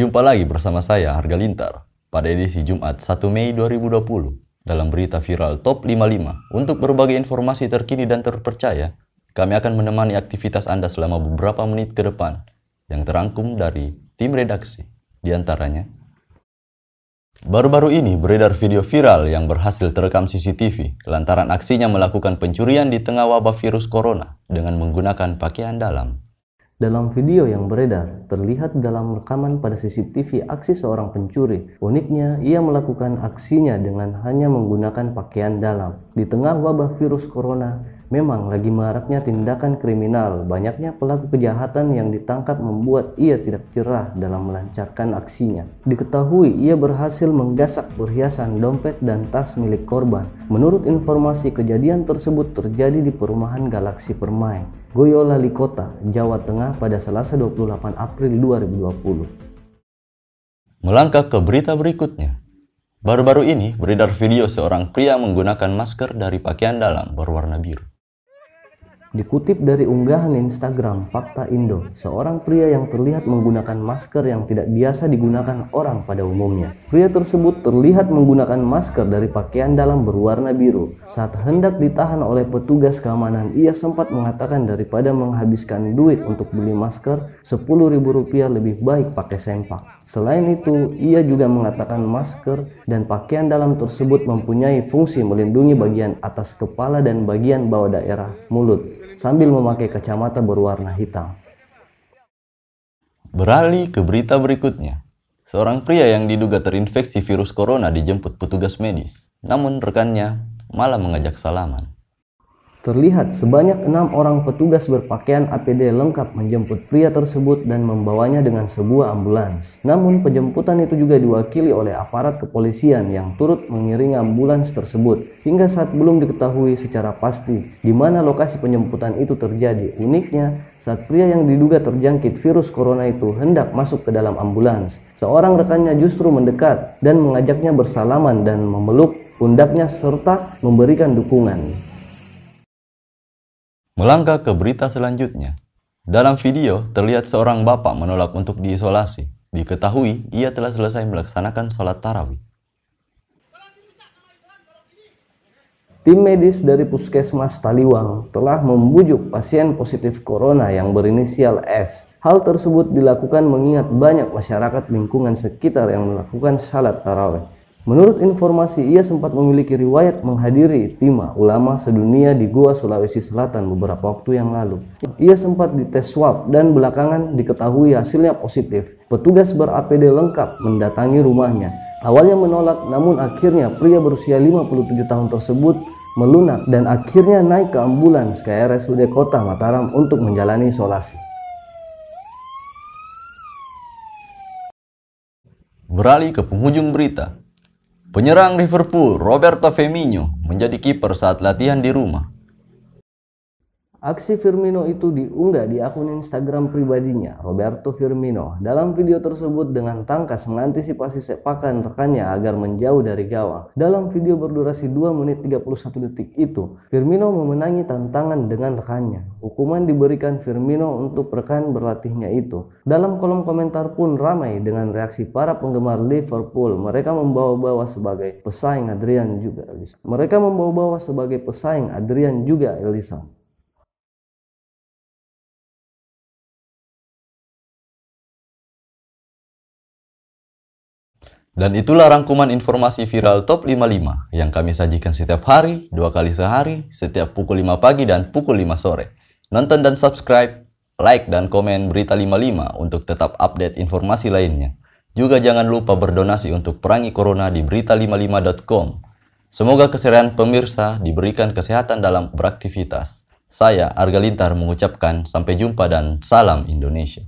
Berjumpa lagi bersama saya, Harga Lintar, pada edisi Jumat 1 Mei 2020 dalam berita viral Top 55. Untuk berbagai informasi terkini dan terpercaya, kami akan menemani aktivitas Anda selama beberapa menit ke depan yang terangkum dari tim redaksi. Di antaranya, baru-baru ini beredar video viral yang berhasil terekam CCTV lantaran aksinya melakukan pencurian di tengah wabah virus corona dengan menggunakan pakaian dalam. Dalam video yang beredar, terlihat dalam rekaman pada CCTV aksi seorang pencuri. Uniknya, ia melakukan aksinya dengan hanya menggunakan pakaian dalam. Di tengah wabah virus corona, memang lagi maraknya tindakan kriminal. Banyaknya pelaku kejahatan yang ditangkap membuat ia tidak cerah dalam melancarkan aksinya. Diketahui ia berhasil menggasak perhiasan, dompet, dan tas milik korban. Menurut informasi, kejadian tersebut terjadi di perumahan Galaksi Permai, Boyolali Kota, Jawa Tengah pada Selasa 28 April 2020. Melangkah ke berita berikutnya. Baru-baru ini beredar video seorang pria menggunakan masker dari pakaian dalam berwarna biru. Dikutip dari unggahan Instagram Fakta Indo, seorang pria yang terlihat menggunakan masker yang tidak biasa digunakan orang pada umumnya. Pria tersebut terlihat menggunakan masker dari pakaian dalam berwarna biru. Saat hendak ditahan oleh petugas keamanan, ia sempat mengatakan daripada menghabiskan duit untuk beli masker, Rp10.000 lebih baik pakai sempak. Selain itu, ia juga mengatakan masker dan pakaian dalam tersebut mempunyai fungsi melindungi bagian atas kepala dan bagian bawah daerah mulut, sambil memakai kacamata berwarna hitam. Beralih ke berita berikutnya. Seorang pria yang diduga terinfeksi virus corona dijemput petugas medis, namun rekannya malah mengajak salaman. Terlihat sebanyak 6 orang petugas berpakaian APD lengkap menjemput pria tersebut dan membawanya dengan sebuah ambulans. Namun penjemputan itu juga diwakili oleh aparat kepolisian yang turut mengiringi ambulans tersebut. Hingga saat belum diketahui secara pasti di mana lokasi penjemputan itu terjadi. Uniknya, saat pria yang diduga terjangkit virus corona itu hendak masuk ke dalam ambulans, seorang rekannya justru mendekat dan mengajaknya bersalaman dan memeluk pundaknya serta memberikan dukungan. Melangkah ke berita selanjutnya. Dalam video, terlihat seorang bapak menolak untuk diisolasi. Diketahui, ia telah selesai melaksanakan sholat tarawih. Tim medis dari Puskesmas Taliwang telah membujuk pasien positif corona yang berinisial S. Hal tersebut dilakukan mengingat banyak masyarakat lingkungan sekitar yang melakukan salat tarawih. Menurut informasi, ia sempat memiliki riwayat menghadiri Ijtima Ulama Sedunia di Goa, Sulawesi Selatan beberapa waktu yang lalu. Ia sempat dites swab dan belakangan diketahui hasilnya positif. Petugas ber-APD lengkap mendatangi rumahnya. Awalnya menolak, namun akhirnya pria berusia 57 tahun tersebut melunak dan akhirnya naik ke ambulans ke RSUD Kota Mataram untuk menjalani isolasi. Beralih ke penghujung berita. Penyerang Liverpool, Roberto Firmino, menjadi kiper saat latihan di rumah. Aksi Firmino itu diunggah di akun Instagram pribadinya, Roberto Firmino. Dalam video tersebut dengan tangkas mengantisipasi sepakan rekannya agar menjauh dari gawang. Dalam video berdurasi 2 menit 31 detik itu, Firmino memenangi tantangan dengan rekannya. Hukuman diberikan Firmino untuk rekan berlatihnya itu. Dalam kolom komentar pun ramai dengan reaksi para penggemar Liverpool. Mereka membawa-bawa sebagai pesaing Adrian juga Alisson. Dan itulah rangkuman informasi viral Top 55 yang kami sajikan setiap hari, 2 kali sehari, setiap pukul 5 pagi dan pukul 5 sore. Nonton dan subscribe, like dan komen Berita 55 untuk tetap update informasi lainnya. Juga jangan lupa berdonasi untuk perangi corona di berita55.com. Semoga kesehatan pemirsa diberikan kesehatan dalam beraktivitas. Saya, Harga Lintar, mengucapkan sampai jumpa dan salam Indonesia.